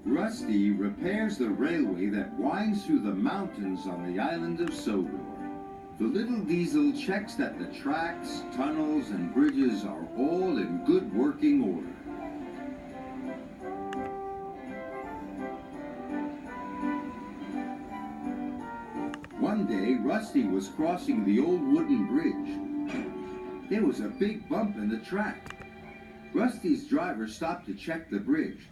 Rusty repairs the railway that winds through the mountains on the island of Sodor. The little diesel checks that the tracks, tunnels, and bridges are all in good working order. One day, Rusty was crossing the old wooden bridge. There was a big bump in the track. Rusty's driver stopped to check the bridge.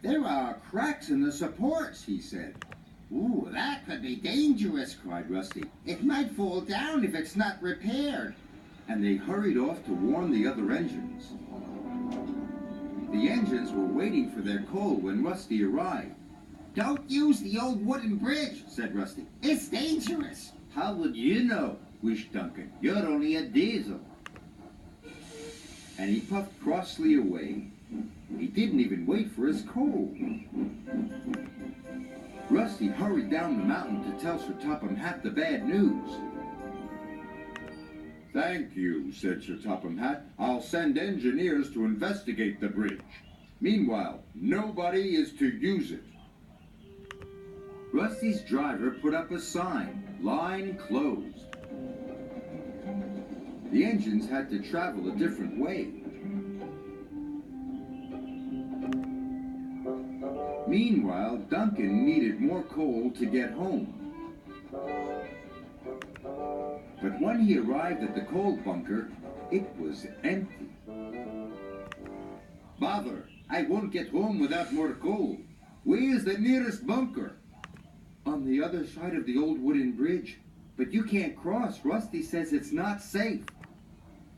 "There are cracks in the supports," he said. "Ooh, that could be dangerous," cried Rusty. "It might fall down if it's not repaired." And they hurried off to warn the other engines. The engines were waiting for their coal when Rusty arrived. "Don't use the old wooden bridge," said Rusty. "It's dangerous." "How would you know?" wished Duncan. "You're only a diesel." And he puffed crossly away. He didn't even wait for his coal. Rusty hurried down the mountain to tell Sir Topham Hatt the bad news. "Thank you," said Sir Topham Hatt. "I'll send engineers to investigate the bridge. Meanwhile, nobody is to use it." Rusty's driver put up a sign, "Line closed." The engines had to travel a different way. Meanwhile, Duncan needed more coal to get home. But when he arrived at the coal bunker, it was empty. "Bother, I won't get home without more coal. Where's the nearest bunker?" "On the other side of the old wooden bridge. But you can't cross. Rusty says it's not safe."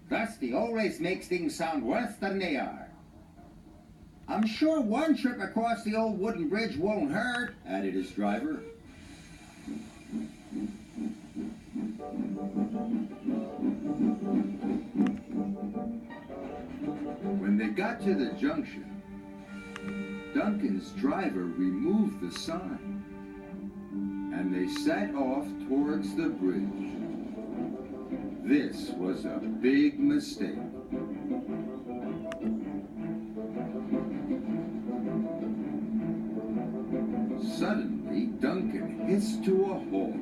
"Rusty always makes things sound worse than they are." "I'm sure one trip across the old wooden bridge won't hurt," added his driver. When they got to the junction, Duncan's driver removed the sign, and they set off towards the bridge. This was a big mistake. Suddenly, Duncan hissed to a halt.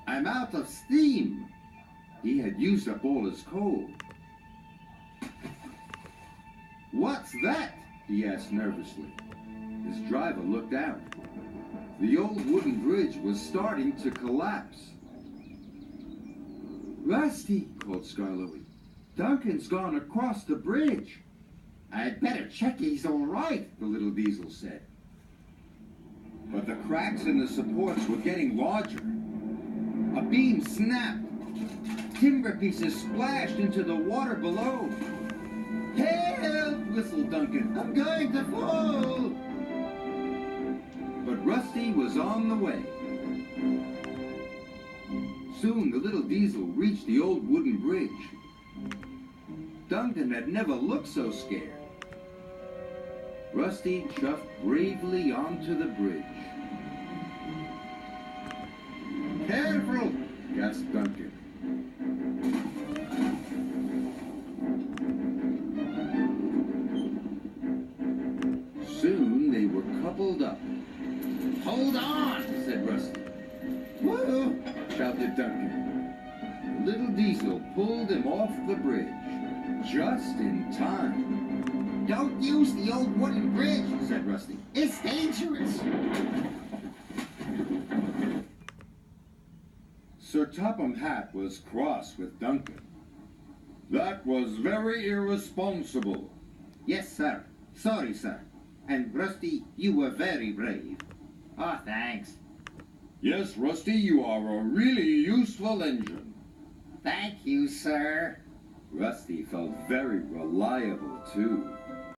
"I'm out of steam!" He had used up all his coal. "What's that?" he asked nervously. His driver looked out. The old wooden bridge was starting to collapse. "Rusty," called Skarloey. "Duncan's gone across the bridge." "I'd better check he's all right," the little diesel said. But the cracks in the supports were getting larger. A beam snapped. Timber pieces splashed into the water below. "Help!" whistled Duncan. "I'm going to fall!" But Rusty was on the way. Soon the little diesel reached the old wooden bridge. Duncan had never looked so scared. Rusty chuffed bravely onto the bridge. "Careful!" gasped Duncan. Soon they were coupled up. "Hold on!" said Rusty. "Whoa!" shouted Duncan. The little diesel pulled him off the bridge, just in time. "Don't use the old wooden bridge," said Rusty. "It's dangerous." Sir Topham Hatt was cross with Duncan. "That was very irresponsible." "Yes, sir. Sorry, sir. And Rusty, you were very brave." "Oh, thanks." "Yes, Rusty, you are a really useful engine." "Thank you, sir." Rusty felt very reliable, too.